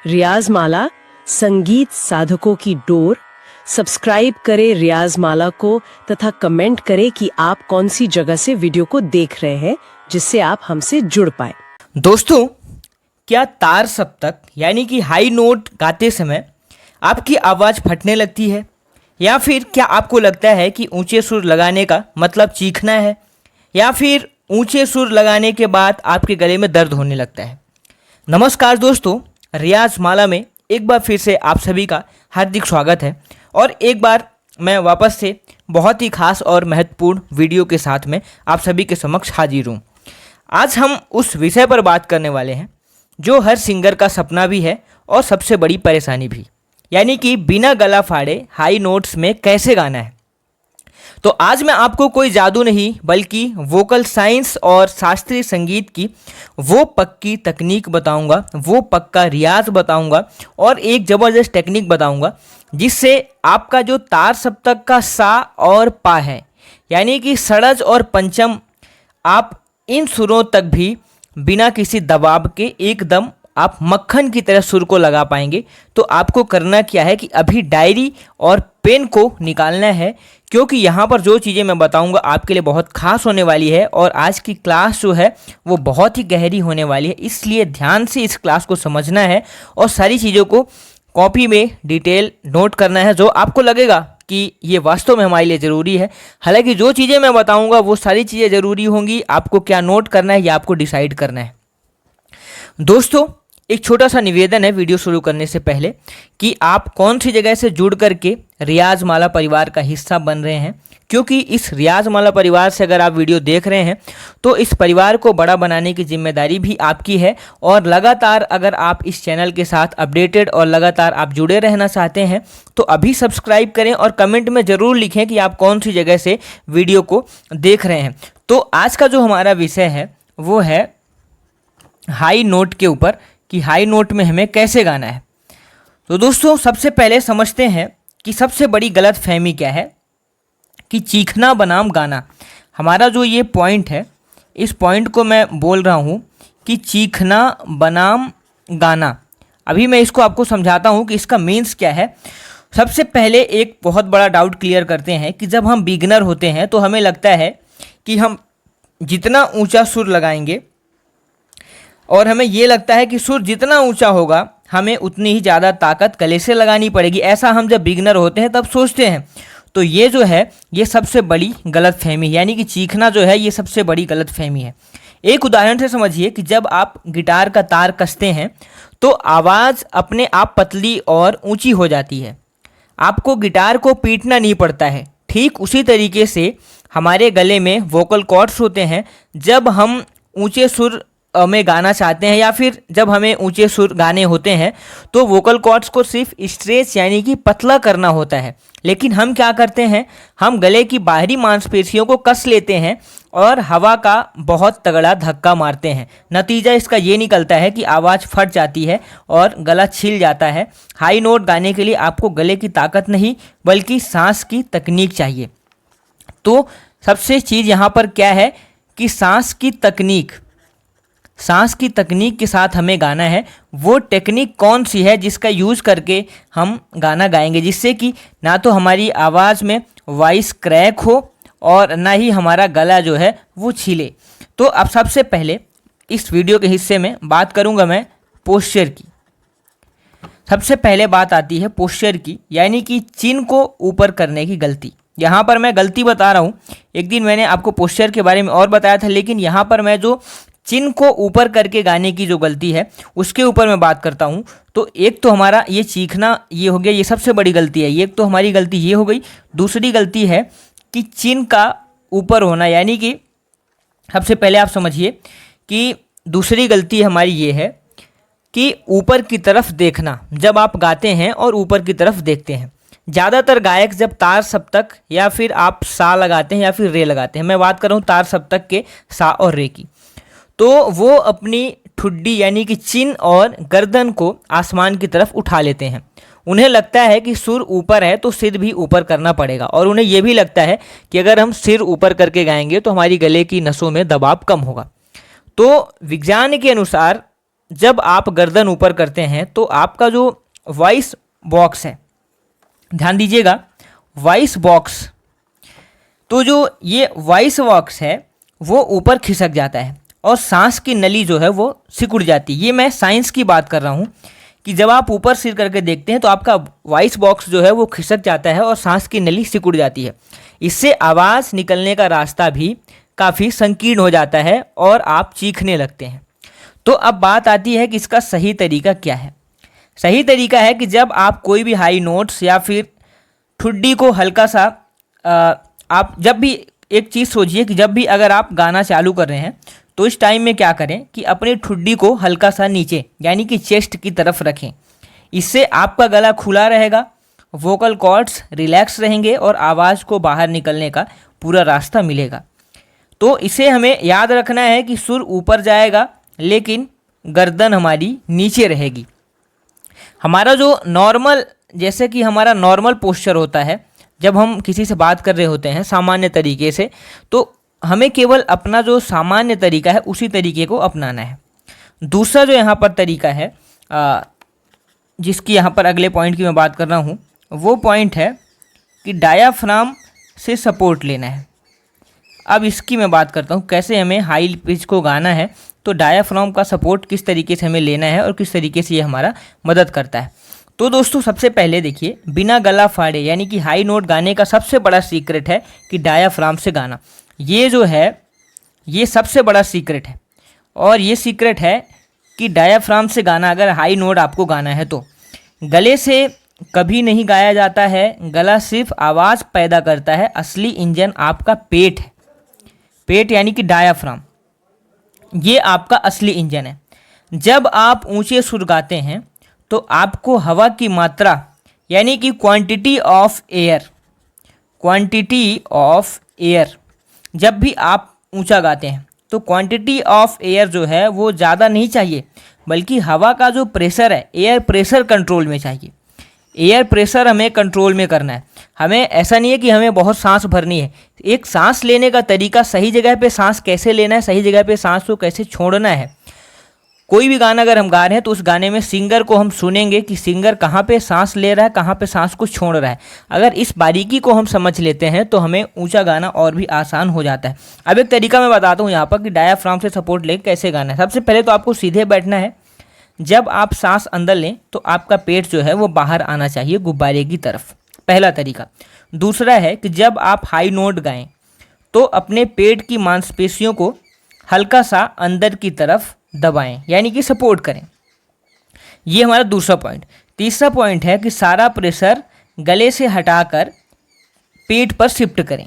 रियाज माला संगीत साधकों की डोर। सब्सक्राइब करें रियाज माला को तथा कमेंट करें कि आप कौन सी जगह से वीडियो को देख रहे हैं, जिससे आप हमसे जुड़ पाए। दोस्तों, क्या तार सप्तक यानी कि हाई नोट गाते समय आपकी आवाज़ फटने लगती है, या फिर क्या आपको लगता है कि ऊंचे सुर लगाने का मतलब चीखना है, या फिर ऊंचे सुर लगाने के बाद आपके गले में दर्द होने लगता है। नमस्कार दोस्तों, रियाज माला में एक बार फिर से आप सभी का हार्दिक स्वागत है। और एक बार मैं वापस से बहुत ही खास और महत्वपूर्ण वीडियो के साथ में आप सभी के समक्ष हाजिर हूँ। आज हम उस विषय पर बात करने वाले हैं जो हर सिंगर का सपना भी है और सबसे बड़ी परेशानी भी, यानी कि बिना गला फाड़े हाई नोट्स में कैसे गाना है। तो आज मैं आपको कोई जादू नहीं बल्कि वोकल साइंस और शास्त्रीय संगीत की वो पक्की तकनीक बताऊंगा, वो पक्का रियाज बताऊंगा और एक ज़बरदस्त टेक्निक बताऊंगा जिससे आपका जो तार सप्तक का सा और पा है, यानी कि षड्ज और पंचम, आप इन सुरों तक भी बिना किसी दबाव के एकदम आप मक्खन की तरह सुर को लगा पाएंगे। तो आपको करना क्या है कि अभी डायरी और पेन को निकालना है, क्योंकि यहाँ पर जो चीज़ें मैं बताऊँगा आपके लिए बहुत खास होने वाली है और आज की क्लास जो है वो बहुत ही गहरी होने वाली है। इसलिए ध्यान से इस क्लास को समझना है और सारी चीज़ों को कॉपी में डिटेल नोट करना है, जो आपको लगेगा कि ये वास्तव में हमारे लिए ज़रूरी है। हालांकि जो चीज़ें मैं बताऊँगा वो सारी चीज़ें ज़रूरी होंगी, आपको क्या नोट करना है ये आपको डिसाइड करना है। दोस्तों, एक छोटा सा निवेदन है वीडियो शुरू करने से पहले कि आप कौन सी जगह से जुड़ करके रियाज माला परिवार का हिस्सा बन रहे हैं, क्योंकि इस रियाज माला परिवार से अगर आप वीडियो देख रहे हैं तो इस परिवार को बड़ा बनाने की जिम्मेदारी भी आपकी है। और लगातार अगर आप इस चैनल के साथ अपडेटेड और लगातार आप जुड़े रहना चाहते हैं तो अभी सब्सक्राइब करें और कमेंट में ज़रूर लिखें कि आप कौन सी जगह से वीडियो को देख रहे हैं। तो आज का जो हमारा विषय है वो है हाई नोट के ऊपर, कि हाई नोट में हमें कैसे गाना है। तो दोस्तों, सबसे पहले समझते हैं कि सबसे बड़ी गलत फहमी क्या है कि चीखना बनाम गाना। हमारा जो ये पॉइंट है, इस पॉइंट को मैं बोल रहा हूँ कि चीखना बनाम गाना। अभी मैं इसको आपको समझाता हूँ कि इसका मीन्स क्या है। सबसे पहले एक बहुत बड़ा डाउट क्लियर करते हैं कि जब हम बिगिनर होते हैं तो हमें लगता है कि हम जितना ऊंचा सुर लगाएंगे और हमें ये लगता है कि सुर जितना ऊंचा होगा हमें उतनी ही ज़्यादा ताकत गले से लगानी पड़ेगी। ऐसा हम जब बिगिनर होते हैं तब सोचते हैं। तो ये जो है ये सबसे बड़ी गलत फहमी, यानी कि चीखना जो है ये सबसे बड़ी गलत फहमी है। एक उदाहरण से समझिए कि जब आप गिटार का तार कसते हैं तो आवाज़ अपने आप पतली और ऊंची हो जाती है, आपको गिटार को पीटना नहीं पड़ता है। ठीक उसी तरीके से हमारे गले में वोकल कॉर्ड्स होते हैं। जब हम ऊंचे सुर में गाना चाहते हैं या फिर जब हमें ऊंचे सुर गाने होते हैं तो वोकल कॉर्ड्स को सिर्फ स्ट्रेच यानी कि पतला करना होता है। लेकिन हम क्या करते हैं, हम गले की बाहरी मांसपेशियों को कस लेते हैं और हवा का बहुत तगड़ा धक्का मारते हैं। नतीजा इसका ये निकलता है कि आवाज़ फट जाती है और गला छिल जाता है। हाई नोट गाने के लिए आपको गले की ताकत नहीं बल्कि सांस की तकनीक चाहिए। तो सबसे चीज़ यहाँ पर क्या है कि सांस की तकनीक के साथ हमें गाना है। वो टेक्निक कौन सी है जिसका यूज़ करके हम गाना गाएंगे, जिससे कि ना तो हमारी आवाज़ में वॉइस क्रैक हो और ना ही हमारा गला जो है वो छिले। तो अब सबसे पहले इस वीडियो के हिस्से में बात करूंगा मैं पोस्चर की। सबसे पहले बात आती है पोस्चर की, यानी कि चिन को ऊपर करने की गलती। यहाँ पर मैं गलती बता रहा हूँ, एक दिन मैंने आपको पोस्चर के बारे में और बताया था, लेकिन यहाँ पर मैं जो चिन को ऊपर करके गाने की जो गलती है उसके ऊपर मैं बात करता हूँ। तो एक तो हमारा ये चीखना ये हो गया, ये सबसे बड़ी गलती है। ये एक तो हमारी गलती ये हो गई। दूसरी गलती है कि चिन का ऊपर होना, यानी कि सबसे पहले आप समझिए कि दूसरी गलती हमारी ये है कि ऊपर की तरफ देखना। जब आप गाते हैं और ऊपर की तरफ देखते हैं, ज़्यादातर गायक जब तार सप्तक या फिर आप सा लगाते हैं या फिर रे लगाते हैं, मैं बात कर रहा हूँ तार सप्तक के सा और रे की, तो वो अपनी ठुड्डी यानी कि चिन और गर्दन को आसमान की तरफ उठा लेते हैं। उन्हें लगता है कि सुर ऊपर है तो सिर भी ऊपर करना पड़ेगा, और उन्हें यह भी लगता है कि अगर हम सिर ऊपर करके गाएंगे तो हमारी गले की नसों में दबाव कम होगा। तो विज्ञान के अनुसार जब आप गर्दन ऊपर करते हैं तो आपका जो वॉइस बॉक्स है, ध्यान दीजिएगा, वॉइस बॉक्स, तो जो ये वॉइस बॉक्स है वो ऊपर खिसक जाता है और सांस की नली जो है वो सिकुड़ जाती है। ये मैं साइंस की बात कर रहा हूँ कि जब आप ऊपर सिर करके देखते हैं तो आपका वॉइस बॉक्स जो है वो खिसक जाता है और सांस की नली सिकुड़ जाती है। इससे आवाज़ निकलने का रास्ता भी काफ़ी संकीर्ण हो जाता है और आप चीखने लगते हैं। तो अब बात आती है कि इसका सही तरीका क्या है। सही तरीका है कि जब आप कोई भी हाई नोट्स या फिर ठुड्डी को हल्का सा आप जब भी एक चीज़ सोचिए कि जब भी अगर आप गाना चालू कर रहे हैं तो इस टाइम में क्या करें कि अपनी ठुड्डी को हल्का सा नीचे यानी कि चेस्ट की तरफ रखें। इससे आपका गला खुला रहेगा, वोकल कॉर्ड्स रिलैक्स रहेंगे और आवाज़ को बाहर निकलने का पूरा रास्ता मिलेगा। तो इसे हमें याद रखना है कि सुर ऊपर जाएगा लेकिन गर्दन हमारी नीचे रहेगी। हमारा जो नॉर्मल, जैसे कि हमारा नॉर्मल पोस्चर होता है जब हम किसी से बात कर रहे होते हैं सामान्य तरीके से, तो हमें केवल अपना जो सामान्य तरीका है उसी तरीके को अपनाना है। दूसरा जो यहाँ पर तरीका है जिसकी यहाँ पर अगले पॉइंट की मैं बात कर रहा हूँ, वो पॉइंट है कि डायाफ्राम से सपोर्ट लेना है। अब इसकी मैं बात करता हूँ कैसे हमें हाई पिच को गाना है, तो डायाफ्राम का सपोर्ट किस तरीके से हमें लेना है और किस तरीके से ये हमारा मदद करता है। तो दोस्तों सबसे पहले देखिए, बिना गला फाड़े यानी कि हाई नोट गाने का सबसे बड़ा सीक्रेट है कि डायाफ्राम से गाना। ये जो है ये सबसे बड़ा सीक्रेट है और ये सीक्रेट है कि डायाफ्राम से गाना, अगर हाई नोट आपको गाना है तो गले से कभी नहीं गाया जाता है। गला सिर्फ आवाज़ पैदा करता है। असली इंजन आपका पेट है। पेट यानी कि डायाफ्राम, ये आपका असली इंजन है। जब आप ऊंचे सुर गाते हैं तो आपको हवा की मात्रा यानी कि क्वांटिटी ऑफ एयर, जब भी आप ऊंचा गाते हैं तो क्वांटिटी ऑफ एयर जो है वो ज़्यादा नहीं चाहिए, बल्कि हवा का जो प्रेशर है, एयर प्रेशर कंट्रोल में चाहिए। एयर प्रेशर हमें कंट्रोल में करना है। हमें ऐसा नहीं है कि हमें बहुत सांस भरनी है। एक सांस लेने का तरीका, सही जगह पे सांस कैसे लेना है, सही जगह पे सांस को कैसे छोड़ना है। कोई भी गाना अगर हम गा रहे हैं तो उस गाने में सिंगर को हम सुनेंगे कि सिंगर कहाँ पे सांस ले रहा है, कहाँ पे सांस को छोड़ रहा है। अगर इस बारीकी को हम समझ लेते हैं तो हमें ऊंचा गाना और भी आसान हो जाता है। अब एक तरीका मैं बताता हूँ यहाँ पर कि डायाफ्राम से सपोर्ट लेकर कैसे गाना है। सबसे पहले तो आपको सीधे बैठना है। जब आप सांस अंदर लें तो आपका पेट जो है वो बाहर आना चाहिए गुब्बारे की तरफ, पहला तरीका। दूसरा है कि जब आप हाई नोट गाएं तो अपने पेट की मांसपेशियों को हल्का सा अंदर की तरफ दबाएं यानी कि सपोर्ट करें। ये हमारा दूसरा पॉइंट। तीसरा पॉइंट है कि सारा प्रेशर गले से हटाकर पेट पर शिफ्ट करें।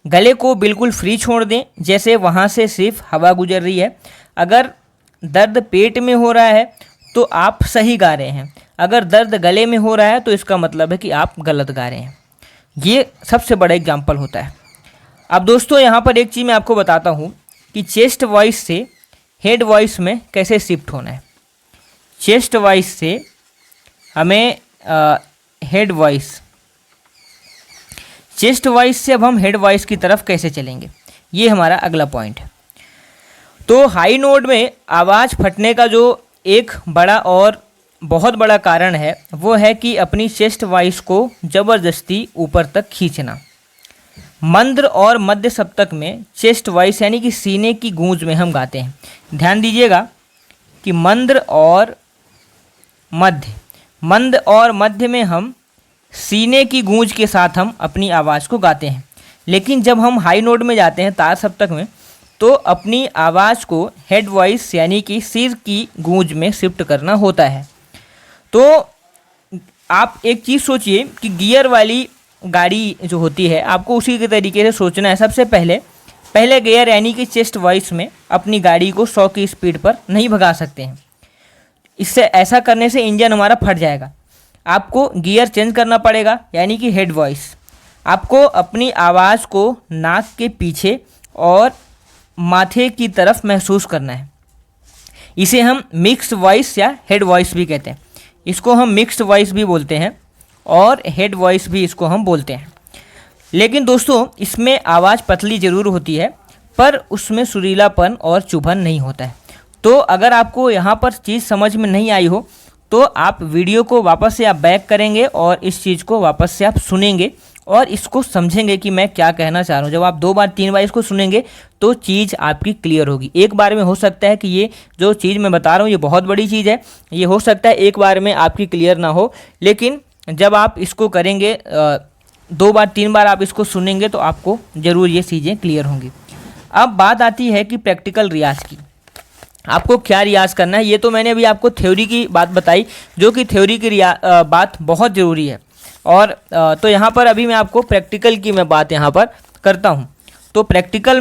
गले को बिल्कुल फ्री छोड़ दें, जैसे वहाँ से सिर्फ हवा गुजर रही है। अगर दर्द पेट में हो रहा है तो आप सही गा रहे हैं, अगर दर्द गले में हो रहा है तो इसका मतलब है कि आप गलत गा रहे हैं। ये सबसे बड़ा एग्जाम्पल होता है। अब दोस्तों यहाँ पर एक चीज़ मैं आपको बताता हूँ कि चेस्ट वॉइस से हेड वॉइस में कैसे शिफ्ट होना है। चेस्ट वॉइस से हमें हेड वॉइस, चेस्ट वॉइस से अब हम हेड वॉइस की तरफ कैसे चलेंगे, ये हमारा अगला पॉइंट है। तो हाई नोट में आवाज़ फटने का जो एक बड़ा और बहुत बड़ा कारण है वो है कि अपनी चेस्ट वॉइस को ज़बरदस्ती ऊपर तक खींचना। मंद्र और मध्य सप्तक में चेस्ट वॉइस यानी कि सीने की गूंज में हम गाते हैं। ध्यान दीजिएगा कि मंद्र और मध्य में हम सीने की गूंज के साथ हम अपनी आवाज़ को गाते हैं। लेकिन जब हम हाई नोट में जाते हैं तार सप्तक में, तो अपनी आवाज़ को हेड वॉइस यानी कि सिर की गूंज में शिफ्ट करना होता है। तो आप एक चीज़ सोचिए कि गियर वाली गाड़ी जो होती है आपको उसी के तरीके से सोचना है। सबसे पहले गियर यानी कि चेस्ट वॉइस में अपनी गाड़ी को 100 की स्पीड पर नहीं भगा सकते हैं। इससे ऐसा करने से इंजन हमारा फट जाएगा। आपको गियर चेंज करना पड़ेगा यानी कि हेड वॉइस। आपको अपनी आवाज़ को नाक के पीछे और माथे की तरफ महसूस करना है। इसे हम मिक्स्ड वॉइस या हेड वॉइस भी कहते हैं। इसको हम मिक्स्ड वॉइस भी बोलते हैं और हेड वॉइस भी इसको हम बोलते हैं। लेकिन दोस्तों इसमें आवाज़ पतली ज़रूर होती है पर उसमें सुरीलापन और चुभन नहीं होता है। तो अगर आपको यहाँ पर चीज़ समझ में नहीं आई हो तो आप वीडियो को वापस से आप बैक करेंगे और इस चीज़ को वापस से आप सुनेंगे और इसको समझेंगे कि मैं क्या कहना चाह रहा हूँ। जब आप 2 बार 3 बार इसको सुनेंगे तो चीज़ आपकी क्लियर होगी। एक बार में हो सकता है कि ये जो चीज़ मैं बता रहा हूँ ये बहुत बड़ी चीज़ है, ये हो सकता है एक बार में आपकी क्लियर ना हो, लेकिन जब आप इसको करेंगे 2 बार 3 बार आप इसको सुनेंगे तो आपको ज़रूर ये चीज़ें क्लियर होंगी। अब बात आती है कि प्रैक्टिकल रियाज की, आपको क्या रियाज करना है। ये तो मैंने अभी आपको थ्योरी की बात बताई, जो कि थ्योरी की बात बहुत ज़रूरी है। और तो यहाँ पर अभी मैं आपको प्रैक्टिकल की मैं बात यहाँ पर करता हूँ। तो प्रैक्टिकल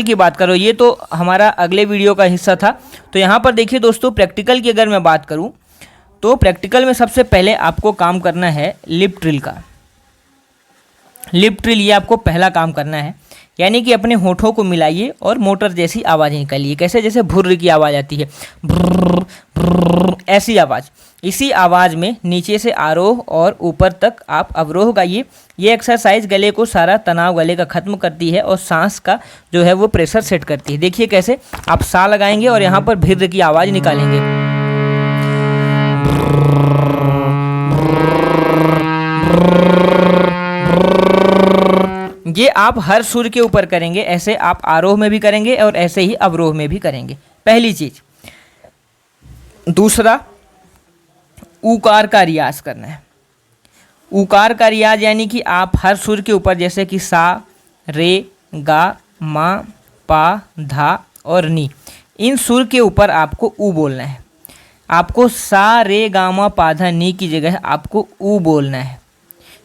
की बात करो, ये तो हमारा अगले वीडियो का हिस्सा था। तो यहाँ पर देखिए दोस्तों, प्रैक्टिकल की अगर मैं बात करूँ तो प्रैक्टिकल में सबसे पहले आपको काम करना है लिप ट्रिल का। लिप ट्रिल ये आपको पहला काम करना है, यानी कि अपने होठों को मिलाइए और मोटर जैसी आवाज़ निकालिए। कैसे? जैसे भुर्र की आवाज़ आती है, भुर्र भुर्र, ऐसी आवाज़। इसी आवाज़ में नीचे से आरोह और ऊपर तक आप अवरोह गाइए। ये एक्सरसाइज गले को सारा तनाव गले का खत्म करती है और सांस का जो है वो प्रेशर सेट करती है। देखिए कैसे आप सा लगाएंगे और यहाँ पर भिर्र की आवाज़ निकालेंगे। ये आप हर सुर के ऊपर करेंगे, ऐसे आप आरोह में भी करेंगे और ऐसे ही अवरोह में भी करेंगे, पहली चीज। दूसरा, ऊकार का रियाज करना है। ऊकार का रियाज यानी कि आप हर सुर के ऊपर, जैसे कि सा, रे, गा, मा, पा, धा और नी, इन सुर के ऊपर आपको ऊ बोलना है। आपको सा, रे, गा, मा, पा, धा, नी की जगह आपको ऊ बोलना है,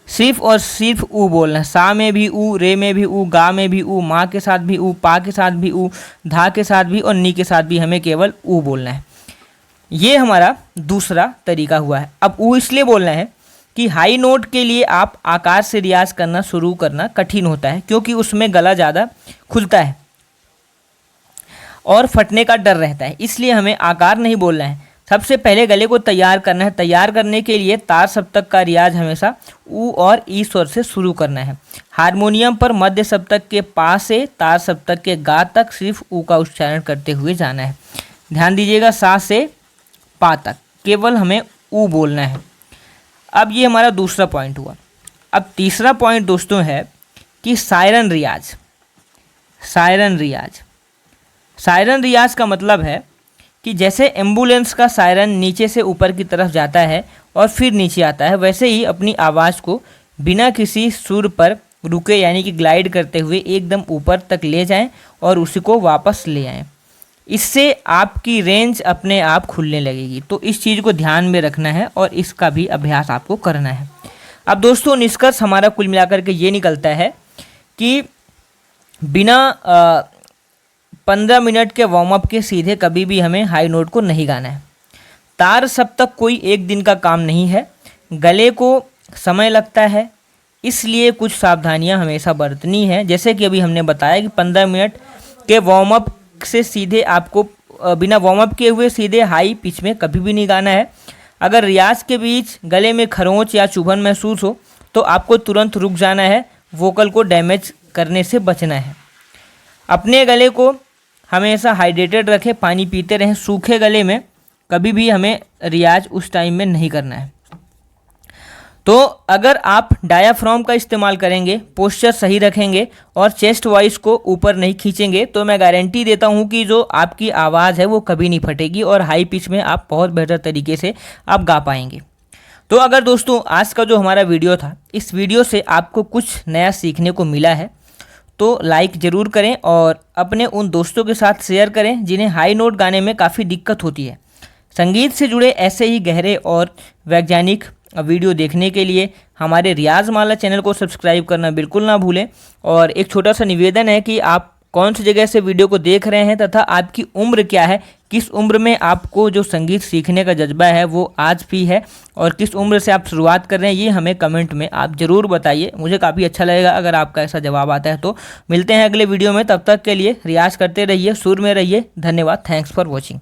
सिर्फ और सिर्फ ऊ बोलना है। सा में भी ऊ, रे में भी ऊ, गा में भी ऊ, माँ के साथ भी ऊ, पा के साथ भी ऊ, धा के साथ भी और नी के साथ भी हमें केवल ऊ बोलना है। ये हमारा दूसरा तरीका हुआ है। अब ऊ इसलिए बोलना है कि हाई नोट के लिए आप आकार से रियाज करना शुरू करना कठिन होता है, क्योंकि उसमें गला ज़्यादा खुलता है और फटने का डर रहता है, इसलिए हमें आकार नहीं बोलना है। सबसे पहले गले को तैयार करना है। तैयार करने के लिए तार सप्तक का रियाज हमेशा ऊ और ई स्वर से शुरू करना है। हारमोनियम पर मध्य सप्तक के पा से तार सप्तक के गा तक सिर्फ ऊ का उच्चारण करते हुए जाना है। ध्यान दीजिएगा, सा से पा तक केवल हमें ऊ बोलना है। अब ये हमारा दूसरा पॉइंट हुआ। अब तीसरा पॉइंट दोस्तों है कि सायरन रियाज। सायरन रियाज, सायरन रियाज का मतलब है कि जैसे एम्बुलेंस का सायरन नीचे से ऊपर की तरफ जाता है और फिर नीचे आता है, वैसे ही अपनी आवाज़ को बिना किसी सुर पर रुके यानी कि ग्लाइड करते हुए एकदम ऊपर तक ले जाएं और उसी को वापस ले आएं। इससे आपकी रेंज अपने आप खुलने लगेगी। तो इस चीज़ को ध्यान में रखना है और इसका भी अभ्यास आपको करना है। अब दोस्तों, निष्कर्ष हमारा कुल मिलाकर के ये निकलता है कि बिना 15 मिनट के वार्म अप के सीधे कभी भी हमें हाई नोट को नहीं गाना है। तार सप्तक कोई एक दिन का काम नहीं है, गले को समय लगता है, इसलिए कुछ सावधानियां हमेशा बरतनी है। जैसे कि अभी हमने बताया कि 15 मिनट के वार्म अप से सीधे आपको बिना वार्म अप किए हुए सीधे हाई पिच में कभी भी नहीं गाना है। अगर रियाज के बीच गले में खरोंच या चुभन महसूस हो तो आपको तुरंत रुक जाना है, वोकल को डैमेज करने से बचना है। अपने गले को हमेशा हाइड्रेटेड रखें, पानी पीते रहें। सूखे गले में कभी भी हमें रियाज उस टाइम में नहीं करना है। तो अगर आप डायाफ्राम का इस्तेमाल करेंगे, पोस्चर सही रखेंगे और चेस्ट वॉइस को ऊपर नहीं खींचेंगे, तो मैं गारंटी देता हूं कि जो आपकी आवाज़ है वो कभी नहीं फटेगी और हाई पिच में आप बहुत बेहतर तरीके से आप गा पाएंगे। तो अगर दोस्तों आज का जो हमारा वीडियो था, इस वीडियो से आपको कुछ नया सीखने को मिला है तो लाइक ज़रूर करें और अपने उन दोस्तों के साथ शेयर करें जिन्हें हाई नोट गाने में काफ़ी दिक्कत होती है। संगीत से जुड़े ऐसे ही गहरे और वैज्ञानिक वीडियो देखने के लिए हमारे रियाज माला चैनल को सब्सक्राइब करना बिल्कुल ना भूलें। और एक छोटा सा निवेदन है कि आप कौन सी जगह से वीडियो को देख रहे हैं तथा आपकी उम्र क्या है, किस उम्र में आपको जो संगीत सीखने का जज्बा है वो आज भी है और किस उम्र से आप शुरुआत कर रहे हैं, ये हमें कमेंट में आप ज़रूर बताइए। मुझे काफ़ी अच्छा लगेगा अगर आपका ऐसा जवाब आता है। तो मिलते हैं अगले वीडियो में, तब तक के लिए रियाज करते रहिए, सुर में रहिए। धन्यवाद, थैंक्स फॉर वॉचिंग।